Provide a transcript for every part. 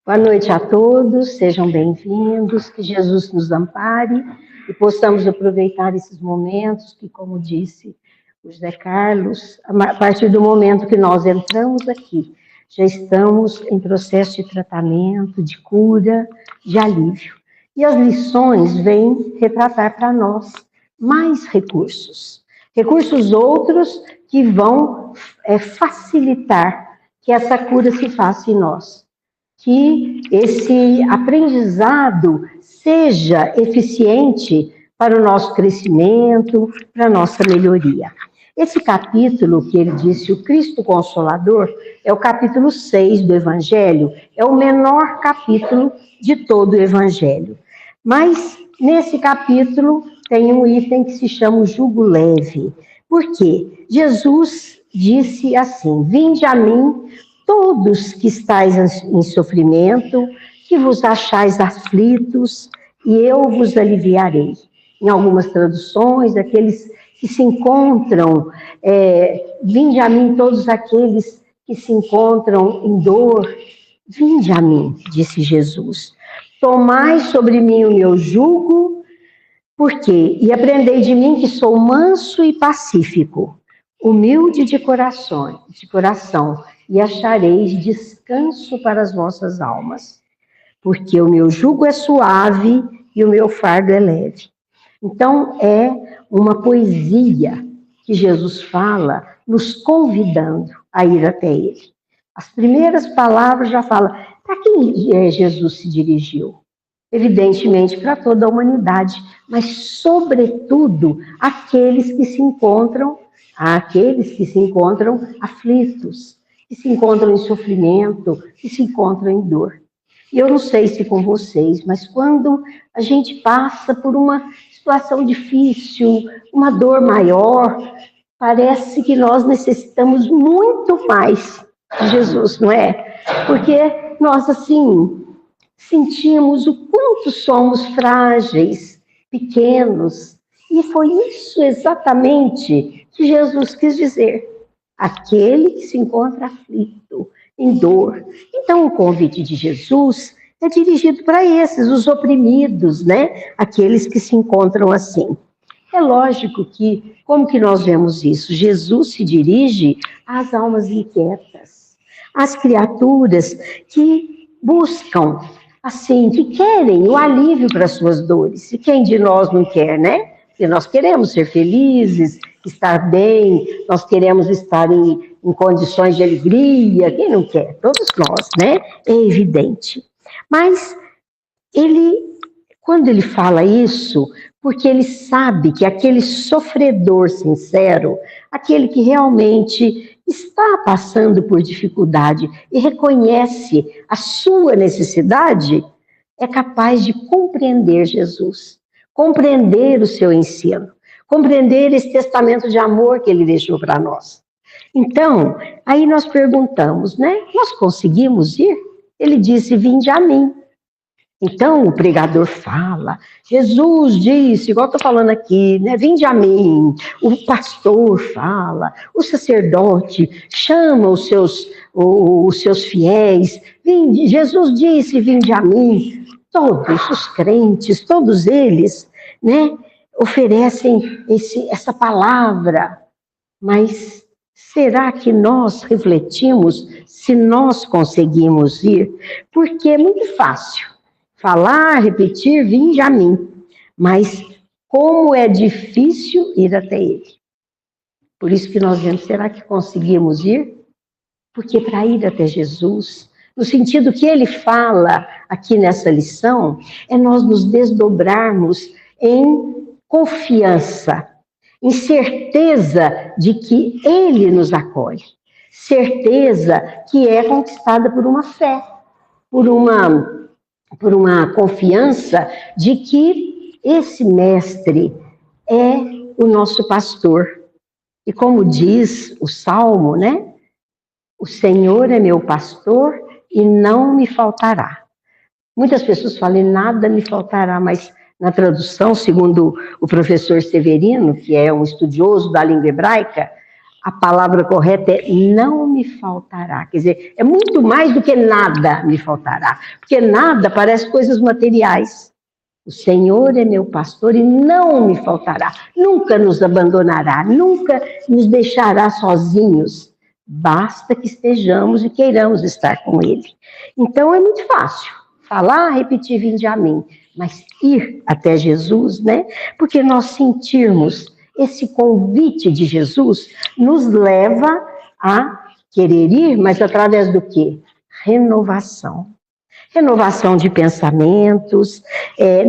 Boa noite a todos, sejam bem-vindos, que Jesus nos ampare e possamos aproveitar esses momentos que, como disse o José Carlos, a partir do momento que nós entramos aqui, já estamos em processo de tratamento, de cura, de alívio. E as lições vêm retratar para nós mais recursos. Recursos outros que vão facilitar que essa cura se faça em nós. Que esse aprendizado seja eficiente para o nosso crescimento, para a nossa melhoria. Esse capítulo que ele disse, o Cristo Consolador, é o capítulo 6 do Evangelho, é o menor capítulo de todo o Evangelho. Mas, nesse capítulo, tem um item que se chama o jugo leve. Por quê? Jesus disse assim, vinde a mim, todos que estáis em sofrimento, que vos achais aflitos, e eu vos aliviarei. Em algumas traduções, aqueles que se encontram, vinde a mim todos aqueles que se encontram em dor, vinde a mim, disse Jesus. Tomai sobre mim o meu jugo, por quê? E aprendei de mim que sou manso e pacífico, humilde de coração, e achareis descanso para as vossas almas, porque o meu jugo é suave e o meu fardo é leve. Então, é uma poesia que Jesus fala, nos convidando a ir até Ele. As primeiras palavras já falam, para quem Jesus se dirigiu? Evidentemente, para toda a humanidade, mas, sobretudo, àqueles que se encontram aflitos, que se encontram em sofrimento, que se encontram em dor. E eu não sei se com vocês, mas quando a gente passa por uma situação difícil, uma dor maior, parece que nós necessitamos muito mais de Jesus, não é? Porque nós, assim, sentimos o quanto somos frágeis, pequenos, e foi isso exatamente que Jesus quis dizer. Aquele que se encontra aflito, em dor. Então, o convite de Jesus é dirigido para esses, os oprimidos, né? Aqueles que se encontram assim. É lógico que, como que nós vemos isso? Jesus se dirige às almas inquietas, às criaturas que buscam, assim, que querem o alívio para as suas dores. E quem de nós não quer, né? Porque nós queremos ser felizes, estar bem, nós queremos estar em condições de alegria, quem não quer? Todos nós, né? É evidente. Mas quando ele fala isso, porque ele sabe que aquele sofredor sincero, aquele que realmente está passando por dificuldade e reconhece a sua necessidade, é capaz de compreender Jesus, compreender o seu ensino, compreender esse testamento de amor que ele deixou para nós. Então, aí nós perguntamos, né? Nós conseguimos ir? Ele disse, vinde a mim. Então, o pregador fala, Jesus disse, igual estou falando aqui, né? Vinde a mim. O pastor fala, o sacerdote chama os seus fiéis. Vinde, Jesus disse, vinde a mim. Todos os crentes, todos eles, né? Oferecem essa palavra, mas será que nós refletimos se nós conseguimos ir? Porque é muito fácil falar, repetir, vinde a mim, mas como é difícil ir até Ele. Por isso que nós vemos, será que conseguimos ir? Porque para ir até Jesus, no sentido que Ele fala aqui nessa lição, é nós nos desdobrarmos em confiança, em certeza de que Ele nos acolhe, certeza que é conquistada por uma fé, por uma confiança de que esse mestre é o nosso pastor. E como diz o Salmo, né? O Senhor é meu pastor e não me faltará. Muitas pessoas falam, nada me faltará, mas na tradução, segundo o professor Severino, que é um estudioso da língua hebraica, A palavra correta é não me faltará. Quer dizer, é muito mais do que nada me faltará. Porque nada parece coisas materiais. O Senhor é meu pastor e não me faltará. Nunca nos abandonará, nunca nos deixará sozinhos. Basta que estejamos e queiramos estar com Ele. Então é muito fácil falar, repetir, vinde a mim. Mas ir até Jesus, né? Porque nós sentirmos esse convite de Jesus nos leva a querer ir, mas através do quê? Renovação. Renovação de pensamentos,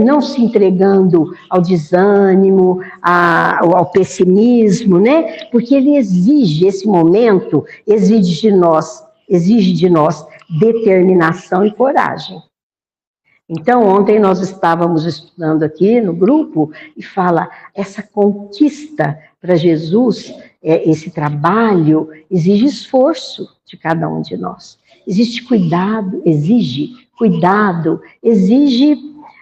não se entregando ao desânimo, ao pessimismo, né? Porque ele exige, esse momento, exige de nós determinação e coragem. Então, ontem nós estávamos estudando aqui no grupo e fala, essa conquista para Jesus, esse trabalho, exige esforço de cada um de nós. Exige cuidado, exige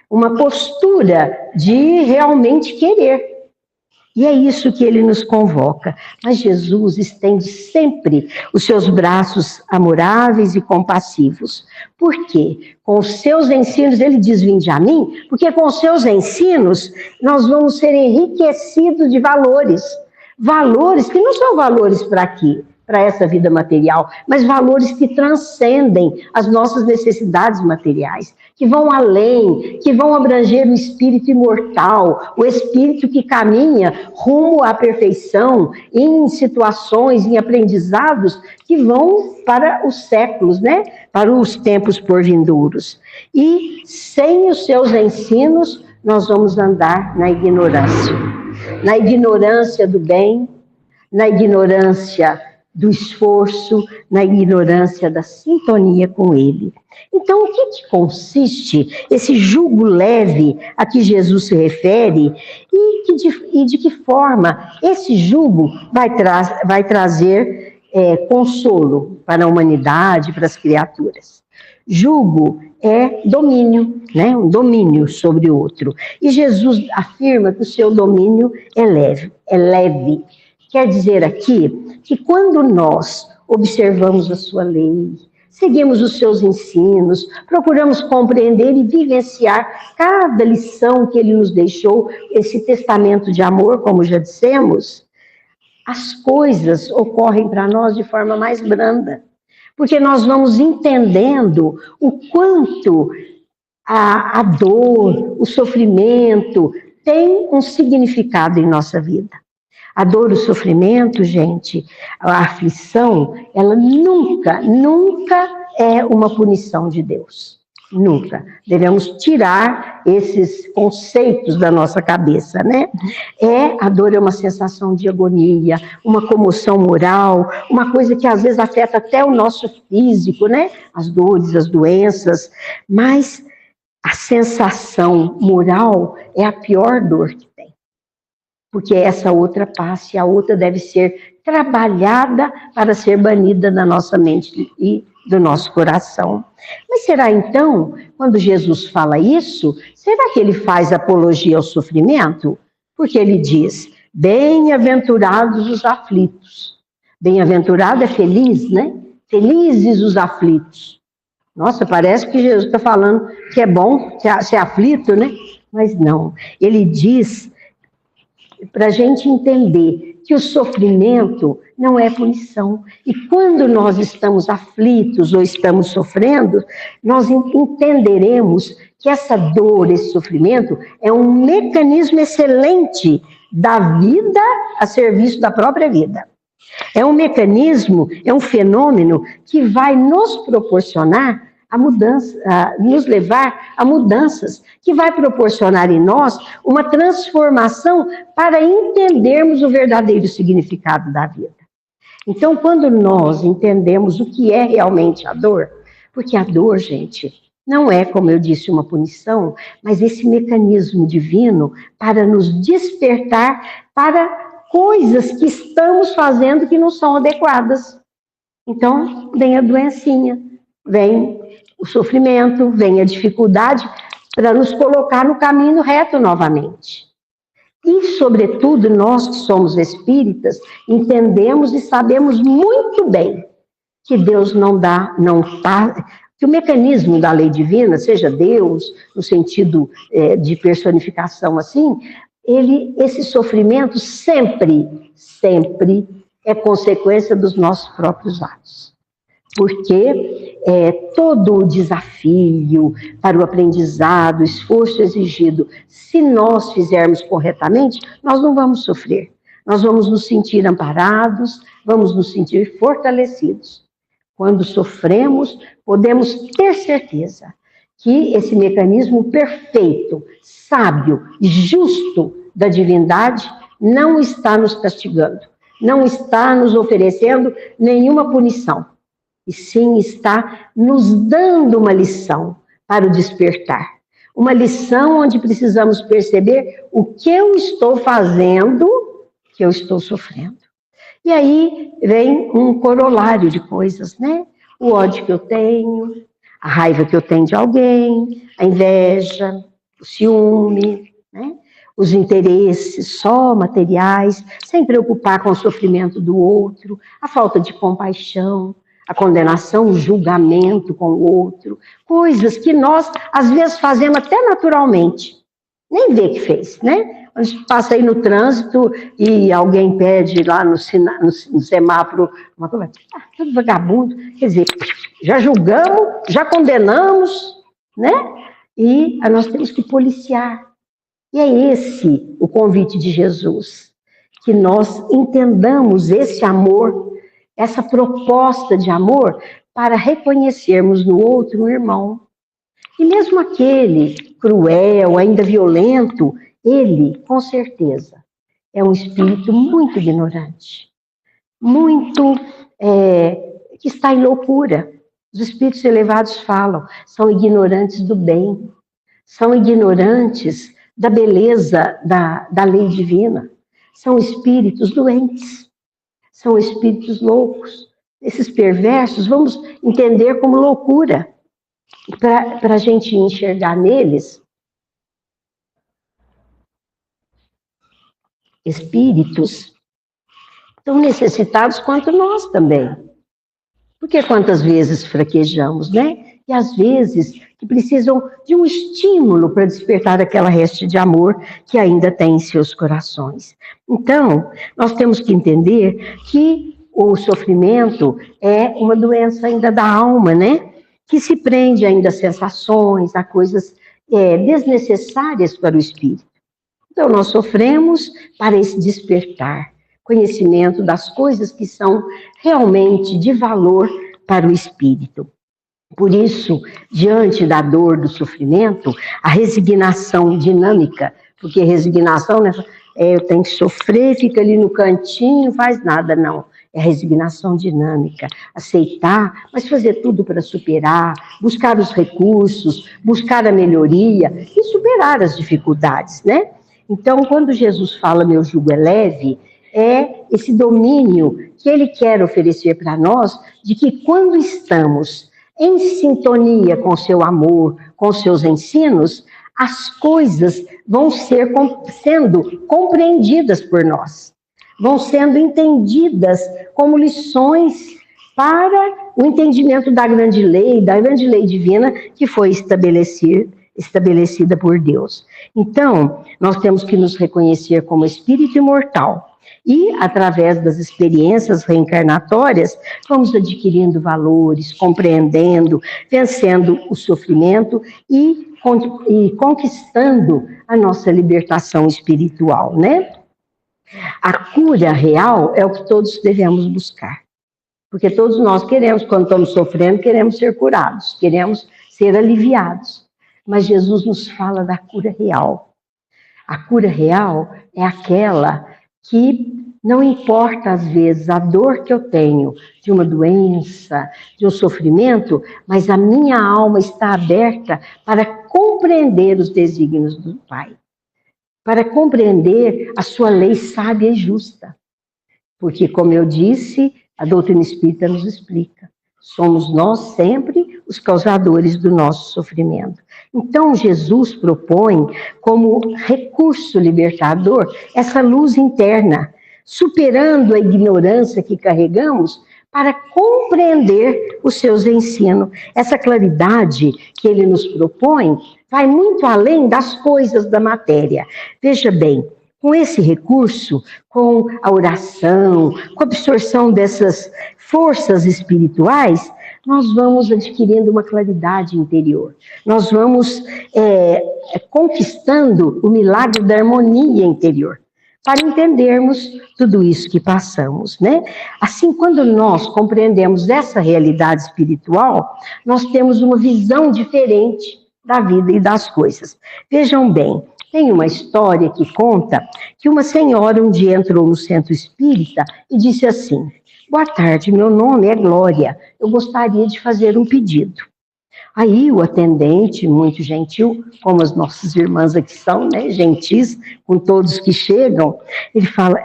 uma postura de realmente querer. E é isso que ele nos convoca. Mas Jesus estende sempre os seus braços amoráveis e compassivos. Por quê? Com os seus ensinos, ele diz, vinde a mim, porque com os seus ensinos nós vamos ser enriquecidos de valores. Valores que não são valores para aqui, para essa vida material, mas valores que transcendem as nossas necessidades materiais, que vão além, que vão abranger o espírito imortal, o espírito que caminha rumo à perfeição, em situações, em aprendizados que vão para os séculos, né? Para os tempos por vindouros. E sem os seus ensinos, nós vamos andar na ignorância do bem, na ignorância do esforço, na ignorância da sintonia com Ele. Então, o que consiste esse jugo leve a que Jesus se refere e de que forma esse jugo vai trazer consolo para a humanidade, para as criaturas? Jugo é domínio, né? Um domínio sobre o outro. E Jesus afirma que o seu domínio é leve. Quer dizer aqui que quando nós observamos a sua lei, seguimos os seus ensinos, procuramos compreender e vivenciar cada lição que ele nos deixou, esse testamento de amor, como já dissemos, as coisas ocorrem para nós de forma mais branda, porque nós vamos entendendo o quanto a dor, o sofrimento tem um significado em nossa vida. A dor, o sofrimento, gente, a aflição, ela nunca é uma punição de Deus. Nunca. Devemos tirar esses conceitos da nossa cabeça, né? A dor é uma sensação de agonia, uma comoção moral, uma coisa que às vezes afeta até o nosso físico, né? As dores, as doenças, mas a sensação moral é a pior dor que tem. Porque essa outra passa e a outra deve ser trabalhada para ser banida da nossa mente e do nosso coração. Mas será então, quando Jesus fala isso, será que ele faz apologia ao sofrimento? Porque ele diz, bem-aventurados os aflitos. Bem-aventurado é feliz, né? Felizes os aflitos. Nossa, parece que Jesus está falando que é bom ser aflito, né? Mas não, ele diz para a gente entender que o sofrimento não é punição. E quando nós estamos aflitos ou estamos sofrendo, nós entenderemos que essa dor, esse sofrimento, é um mecanismo excelente da vida a serviço da própria vida. É um mecanismo, é um fenômeno que vai nos proporcionar a mudança, nos levar a mudanças, que vai proporcionar em nós uma transformação para entendermos o verdadeiro significado da vida. Então, quando nós entendemos o que é realmente a dor, porque a dor, gente, não é, como eu disse, uma punição, mas esse mecanismo divino para nos despertar para coisas que estamos fazendo que não são adequadas. Então, vem a doencinha, vem o sofrimento, vem a dificuldade para nos colocar no caminho reto novamente. E, sobretudo, nós que somos espíritas, entendemos e sabemos muito bem que Deus não está, que o mecanismo da lei divina, seja Deus, no sentido de personificação assim, esse sofrimento sempre é consequência dos nossos próprios atos. Porque todo o desafio para o aprendizado, o esforço exigido, se nós fizermos corretamente, nós não vamos sofrer. Nós vamos nos sentir amparados, vamos nos sentir fortalecidos. Quando sofremos, podemos ter certeza que esse mecanismo perfeito, sábio e justo da divindade não está nos castigando, não está nos oferecendo nenhuma punição, e sim está nos dando uma lição para o despertar. Uma lição onde precisamos perceber o que eu estou fazendo, que eu estou sofrendo. E aí vem um corolário de coisas, né? O ódio que eu tenho, a raiva que eu tenho de alguém, a inveja, o ciúme, né? Os interesses só materiais, sem preocupar com o sofrimento do outro, a falta de compaixão, a condenação, o julgamento com o outro, coisas que nós, às vezes, fazemos até naturalmente, nem vê que fez, né? A gente passa aí no trânsito e alguém pede lá no semáforo uma coisa, tudo vagabundo, quer dizer, já julgamos, já condenamos, né? E nós temos que policiar. E é esse o convite de Jesus, que nós entendamos esse amor, essa proposta de amor, para reconhecermos no outro um irmão. E mesmo aquele cruel, ainda violento, ele, com certeza, é um espírito muito ignorante, muito que está em loucura. Os espíritos elevados falam, são ignorantes do bem, são ignorantes da beleza da lei divina, são espíritos doentes, são espíritos loucos. Esses perversos, vamos entender como loucura, para a gente enxergar neles espíritos tão necessitados quanto nós também. Porque quantas vezes fraquejamos, né? E às vezes que precisam de um estímulo para despertar aquela reste de amor que ainda tem em seus corações. Então, nós temos que entender que o sofrimento é uma doença ainda da alma, né? Que se prende ainda a sensações, a coisas desnecessárias para o espírito. Então, nós sofremos para esse despertar, conhecimento das coisas que são realmente de valor para o espírito. Por isso, diante da dor, do sofrimento, a resignação dinâmica, porque resignação, né, eu tenho que sofrer, fica ali no cantinho, não faz nada, não. É a resignação dinâmica, aceitar, mas fazer tudo para superar, buscar os recursos, buscar a melhoria e superar as dificuldades, né? Então, quando Jesus fala, meu jugo é leve, é esse domínio que ele quer oferecer para nós, de que quando estamos em sintonia com o seu amor, com os seus ensinos, as coisas vão sendo compreendidas por nós, vão sendo entendidas como lições para o entendimento da grande lei divina que foi estabelecida por Deus. Então, nós temos que nos reconhecer como espírito imortal e, através das experiências reencarnatórias, vamos adquirindo valores, compreendendo, vencendo o sofrimento e conquistando a nossa libertação espiritual, né? A cura real é o que todos devemos buscar. Porque todos nós queremos, quando estamos sofrendo, queremos ser curados, queremos ser aliviados. Mas Jesus nos fala da cura real. A cura real é aquela que não importa, às vezes, a dor que eu tenho de uma doença, de um sofrimento, mas a minha alma está aberta para compreender os desígnios do Pai, para compreender a sua lei sábia e justa. Porque, como eu disse, a doutrina espírita nos explica, somos nós sempre os causadores do nosso sofrimento. Então, Jesus propõe como recurso libertador essa luz interna, superando a ignorância que carregamos para compreender os seus ensinos. Essa claridade que ele nos propõe vai muito além das coisas da matéria. Veja bem, com esse recurso, com a oração, com a absorção dessas forças espirituais, nós vamos adquirindo uma claridade interior. Nós vamos conquistando o milagre da harmonia interior, para entendermos tudo isso que passamos, né? Assim, quando nós compreendemos essa realidade espiritual, nós temos uma visão diferente da vida e das coisas. Vejam bem, tem uma história que conta que uma senhora um dia entrou no centro espírita e disse assim: boa tarde, meu nome é Glória, eu gostaria de fazer um pedido. Aí o atendente, muito gentil, como as nossas irmãs aqui são, né, gentis com todos que chegam,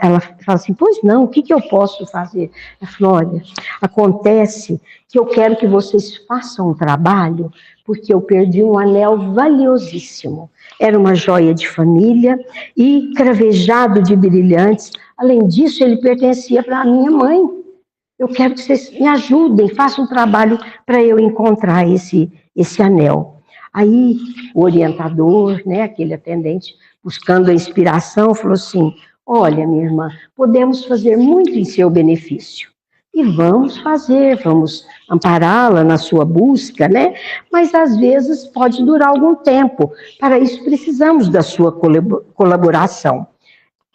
ela fala assim, pois não, o que eu posso fazer? Ela falou, olha, acontece que eu quero que vocês façam um trabalho, porque eu perdi um anel valiosíssimo. Era uma joia de família e cravejado de brilhantes. Além disso, ele pertencia para a minha mãe. Eu quero que vocês me ajudem, façam um trabalho para eu encontrar esse anel. Aí o orientador, né, aquele atendente, buscando a inspiração, falou assim, olha, minha irmã, podemos fazer muito em seu benefício. E vamos fazer, vamos ampará-la na sua busca, né? Mas às vezes pode durar algum tempo. Para isso precisamos da sua colaboração.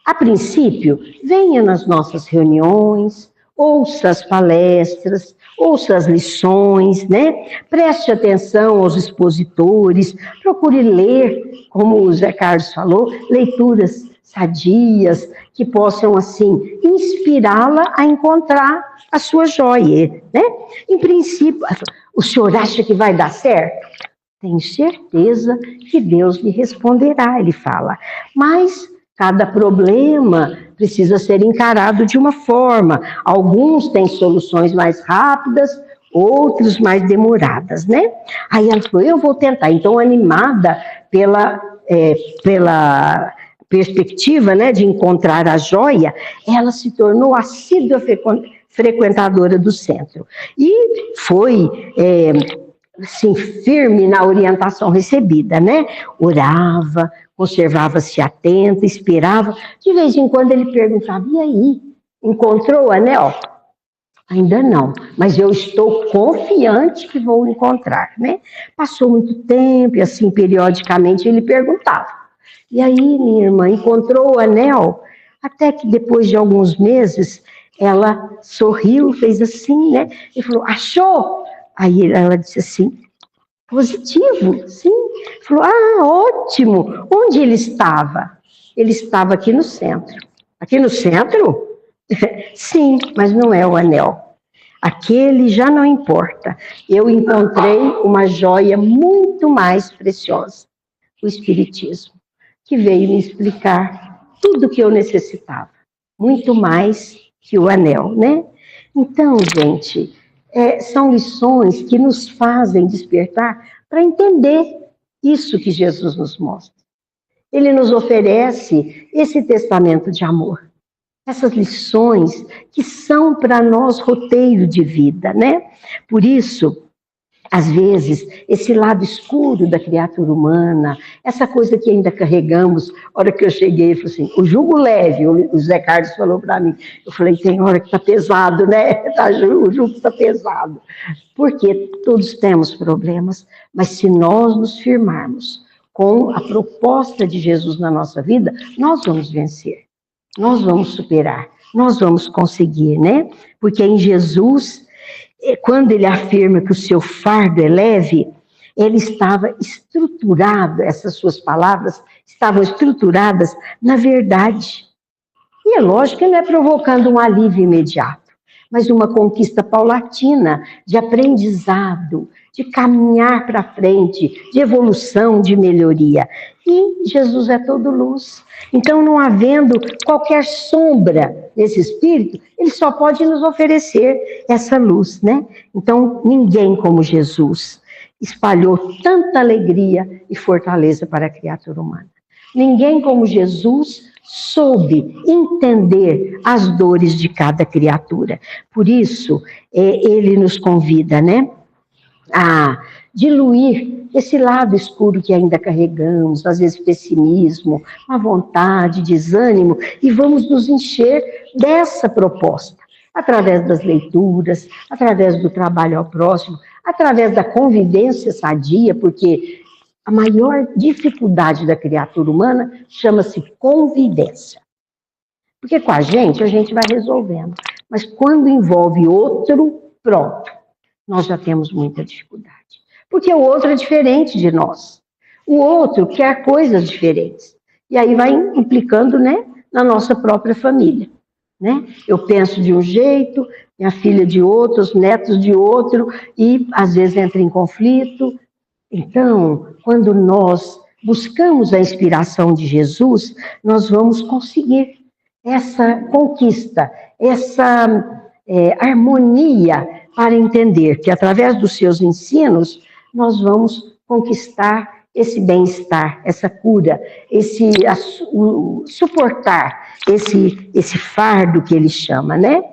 A princípio, venha nas nossas reuniões, ouça as palestras, ouça as lições, né? Preste atenção aos expositores, procure ler, como o Zé Carlos falou, leituras sadias, que possam, assim, inspirá-la a encontrar a sua joia, né? Em princípio, o senhor acha que vai dar certo? Tenho certeza que Deus lhe responderá, ele fala. Mas cada problema precisa ser encarado de uma forma. Alguns têm soluções mais rápidas, outros mais demoradas, né? Aí ela falou, eu vou tentar. Então, animada pela perspectiva, né, de encontrar a joia, ela se tornou assídua frequentadora do centro. E foi assim, firme na orientação recebida, né? Orava, conservava-se atenta, esperava. De vez em quando ele perguntava, e aí, encontrou o anel? Ainda não, mas eu estou confiante que vou encontrar, né? Passou muito tempo e assim, periodicamente, ele perguntava. E aí, minha irmã, encontrou o anel? Até que depois de alguns meses, ela sorriu, fez assim, né? E falou, achou? Aí ela disse assim, positivo, sim. Falou, ótimo. Onde ele estava? Ele estava aqui no centro. Aqui no centro? Sim, mas não é o anel. Aquele já não importa. Eu encontrei uma joia muito mais preciosa, o Espiritismo, que veio me explicar tudo o que eu necessitava, muito mais que o anel, né? Então, gente, são lições que nos fazem despertar para entender isso que Jesus nos mostra. Ele nos oferece esse testamento de amor, essas lições que são para nós roteiro de vida, né? Por isso, às vezes, esse lado escuro da criatura humana, essa coisa que ainda carregamos, a hora que eu cheguei, eu falei assim, o jugo leve, o Zé Carlos falou para mim, eu falei, tem hora que está pesado, né? O jugo está pesado. Porque todos temos problemas, mas se nós nos firmarmos com a proposta de Jesus na nossa vida, nós vamos vencer, nós vamos superar, nós vamos conseguir, né? Porque em Jesus, quando ele afirma que o seu fardo é leve, ele estava estruturado, essas suas palavras estavam estruturadas na verdade. E é lógico que não é provocando um alívio imediato, mas uma conquista paulatina de aprendizado, de caminhar para frente, de evolução, de melhoria. E Jesus é todo luz. Então, não havendo qualquer sombra nesse espírito, ele só pode nos oferecer essa luz, né? Então, ninguém como Jesus. espalhou tanta alegria e fortaleza para a criatura humana. Ninguém como Jesus soube entender as dores de cada criatura. Por isso, ele nos convida, né, a diluir esse lado escuro que ainda carregamos, às vezes pessimismo, má vontade, desânimo, e vamos nos encher dessa proposta, através das leituras, através do trabalho ao próximo, através da convivência sadia, porque a maior dificuldade da criatura humana chama-se convivência. Porque com a gente vai resolvendo. Mas quando envolve outro, pronto, nós já temos muita dificuldade. Porque o outro é diferente de nós. O outro quer coisas diferentes. E aí vai implicando, né, na nossa própria família. Né? Eu penso de um jeito, minha filha de outro, os netos de outro, e às vezes entra em conflito. Então, quando nós buscamos a inspiração de Jesus, nós vamos conseguir essa conquista, essa harmonia para entender que através dos seus ensinos nós vamos conquistar esse bem-estar, essa cura, suportar esse fardo que ele chama, né?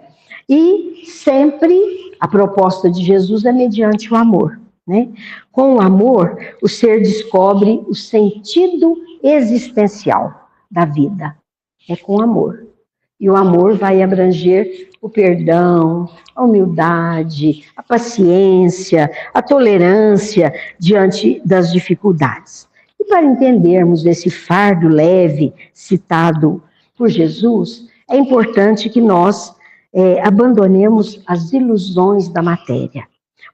E sempre a proposta de Jesus é mediante o amor. Né? Com o amor, o ser descobre o sentido existencial da vida. É com amor. E o amor vai abranger o perdão, a humildade, a paciência, a tolerância diante das dificuldades. E para entendermos esse fardo leve citado por Jesus, é importante que nós abandonemos as ilusões da matéria,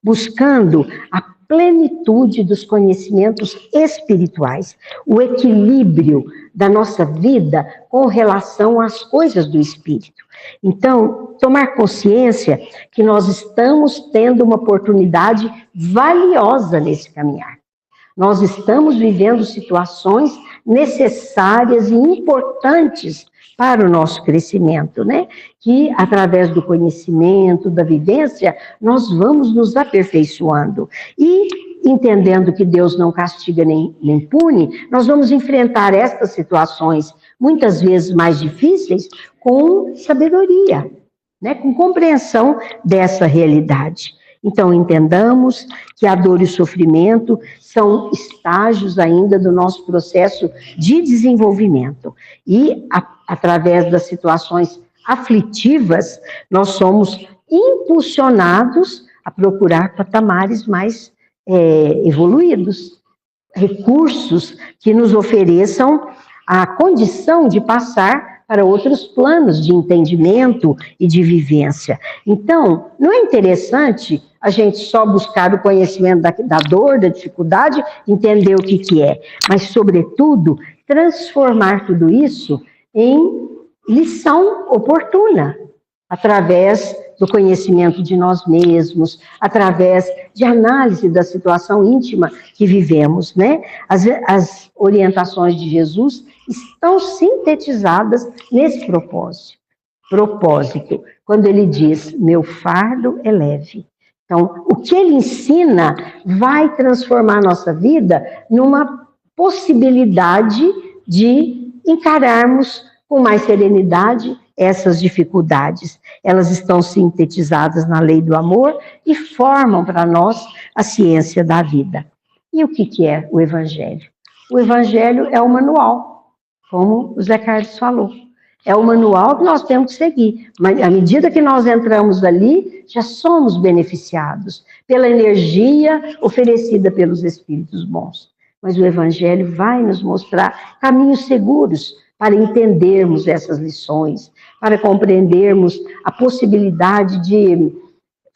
buscando a plenitude dos conhecimentos espirituais, o equilíbrio da nossa vida com relação às coisas do espírito. Então, tomar consciência que nós estamos tendo uma oportunidade valiosa nesse caminhar. Nós estamos vivendo situações necessárias e importantes para o nosso crescimento, né? Que através do conhecimento, da vivência, nós vamos nos aperfeiçoando. E entendendo que Deus não castiga nem pune, nós vamos enfrentar estas situações, muitas vezes mais difíceis, com sabedoria, né? Com compreensão dessa realidade. Então, entendamos que a dor e o sofrimento são estágios ainda do nosso processo de desenvolvimento. E, através das situações aflitivas, nós somos impulsionados a procurar patamares mais evoluídos, recursos que nos ofereçam a condição de passar para outros planos de entendimento e de vivência. Então, não é interessante a gente só buscar o conhecimento da dor, da dificuldade, entender o que é, mas, sobretudo, transformar tudo isso em lição oportuna, através do conhecimento de nós mesmos, através de análise da situação íntima que vivemos, né? As orientações de Jesus estão sintetizadas nesse propósito, quando ele diz, meu fardo é leve. Então, o que ele ensina vai transformar a nossa vida numa possibilidade de encararmos com mais serenidade essas dificuldades. Elas estão sintetizadas na lei do amor e formam para nós a ciência da vida. E o que é o Evangelho? O Evangelho é o manual, como o Zé Carlos falou. É o manual que nós temos que seguir. Mas à medida que nós entramos ali, já somos beneficiados pela energia oferecida pelos Espíritos bons. Mas o Evangelho vai nos mostrar caminhos seguros para entendermos essas lições, para compreendermos a possibilidade de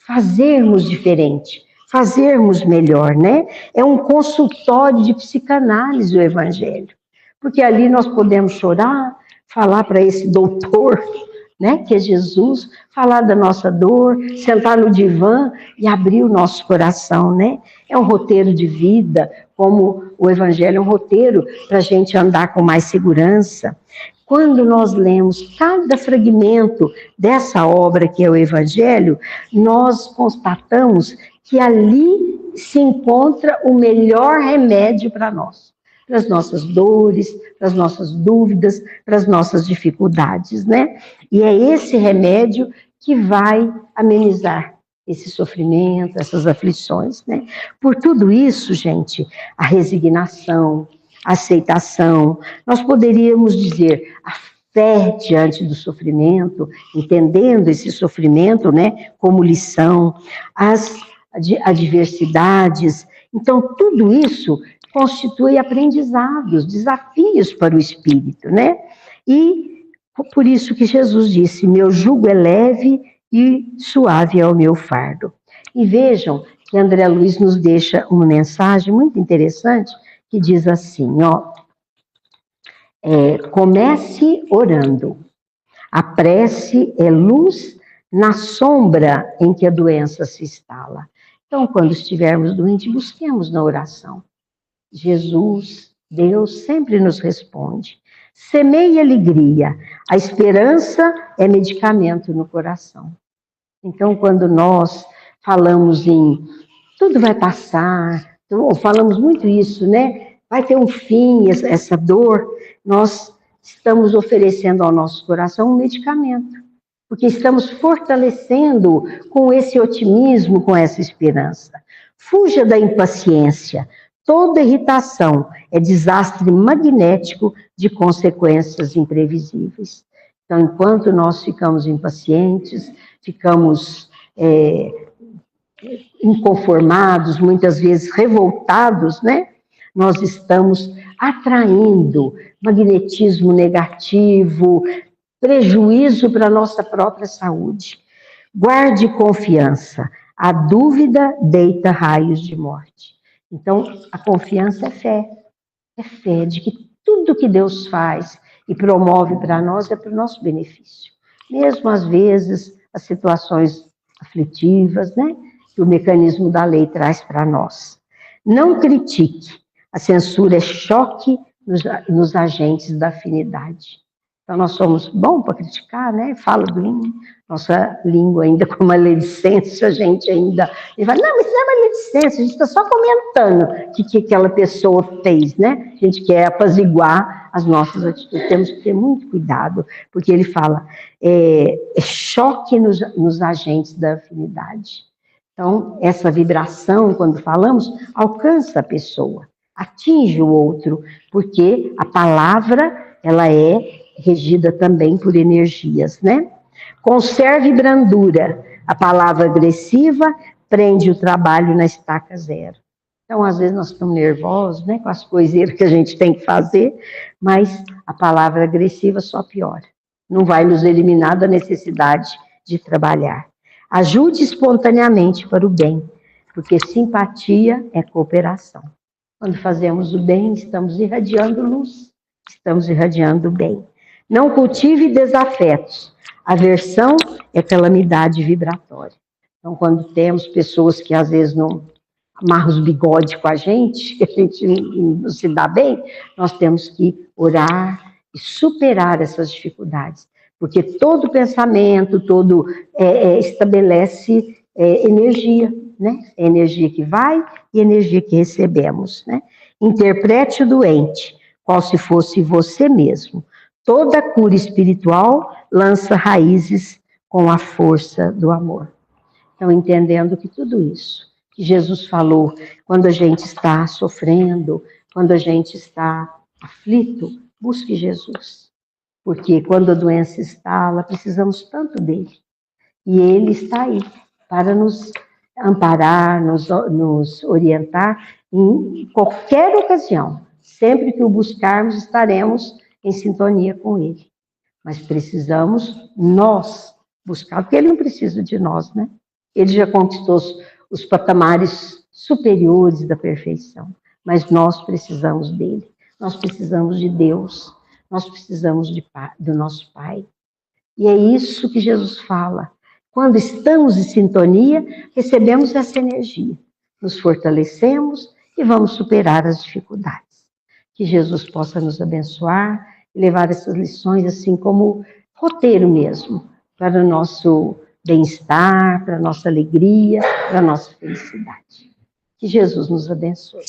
fazermos diferente, fazermos melhor, né? É um consultório de psicanálise o Evangelho, porque ali nós podemos chorar, falar para esse doutor, né, que é Jesus, falar da nossa dor, sentar no divã e abrir o nosso coração, né? É um roteiro de vida, como o Evangelho é um roteiro para a gente andar com mais segurança. Quando nós lemos cada fragmento dessa obra que é o Evangelho, nós constatamos que ali se encontra o melhor remédio para nós, para as nossas dores, para as nossas dúvidas, para as nossas dificuldades, né? E é esse remédio que vai amenizar esse sofrimento, essas aflições, né? Por tudo isso, gente, a resignação, a aceitação, nós poderíamos dizer a fé diante do sofrimento, entendendo esse sofrimento, né, como lição, as adversidades. Então, tudo isso constitui aprendizados, desafios para o espírito, né? E por isso que Jesus disse: meu jugo é leve e suave é o meu fardo. E vejam que André Luiz nos deixa uma mensagem muito interessante que diz assim, ó, comece orando. A prece é luz na sombra em que a doença se instala. Então, quando estivermos doentes, busquemos na oração. Jesus, Deus, sempre nos responde. Semeie alegria. A esperança é medicamento no coração. Então, quando nós falamos em tudo vai passar, ou falamos muito isso, né? Vai ter um fim, essa dor, nós estamos oferecendo ao nosso coração um medicamento, porque estamos fortalecendo com esse otimismo, com essa esperança. Fuja da impaciência. Toda irritação é desastre magnético de consequências imprevisíveis. Então, enquanto nós ficamos impacientes, ficamos inconformados, muitas vezes revoltados, né? Nós estamos atraindo magnetismo negativo, prejuízo para a nossa própria saúde. Guarde confiança. A dúvida deita raios de morte. Então, a confiança é fé. É fé de que tudo que Deus faz e promove para nós é para o nosso benefício. Mesmo às vezes, as situações aflitivas, né? Que o mecanismo da lei traz para nós. Não critique. A censura é choque nos agentes da afinidade. Então, nós somos bons para criticar, né? Fala do nossa língua ainda com maledicência, a gente ainda... Ele fala, não, mas não é maledicência, a gente está só comentando o que aquela pessoa fez, né? A gente quer apaziguar as nossas atitudes. Temos que ter muito cuidado, porque ele fala, é choque nos agentes da afinidade. Então, essa vibração, quando falamos, alcança a pessoa, atinge o outro, porque a palavra, ela é regida também por energias, né? Conserve brandura. A palavra agressiva prende o trabalho na estaca zero. Então, às vezes, nós ficamos nervosos, né, com as coiseiras que a gente tem que fazer, mas a palavra agressiva só piora. Não vai nos eliminar da necessidade de trabalhar. Ajude espontaneamente para o bem, porque simpatia é cooperação. Quando fazemos o bem, estamos irradiando luz, estamos irradiando o bem. Não cultive desafetos. Aversão é calamidade vibratória. Então, quando temos pessoas que às vezes não amarram os bigodes com a gente, que a gente não se dá bem, nós temos que orar e superar essas dificuldades. Porque todo pensamento, estabelece energia, né? É energia que vai e energia que recebemos, né? Interprete o doente, qual se fosse você mesmo. Toda cura espiritual lança raízes com a força do amor. Então, entendendo que tudo isso que Jesus falou, quando a gente está sofrendo, quando a gente está aflito, busque Jesus. Porque quando a doença instala, precisamos tanto dele. E ele está aí para nos amparar, nos orientar em qualquer ocasião. Sempre que o buscarmos, estaremos em sintonia com ele. Mas precisamos nós buscar, porque ele não precisa de nós, né? Ele já conquistou os patamares superiores da perfeição. Mas nós precisamos dele. Nós precisamos de Deus. Nós precisamos do nosso Pai. E é isso que Jesus fala. Quando estamos em sintonia, recebemos essa energia. Nos fortalecemos e vamos superar as dificuldades. Que Jesus possa nos abençoar e levar essas lições assim como roteiro mesmo, para o nosso bem-estar, para a nossa alegria, para a nossa felicidade. Que Jesus nos abençoe.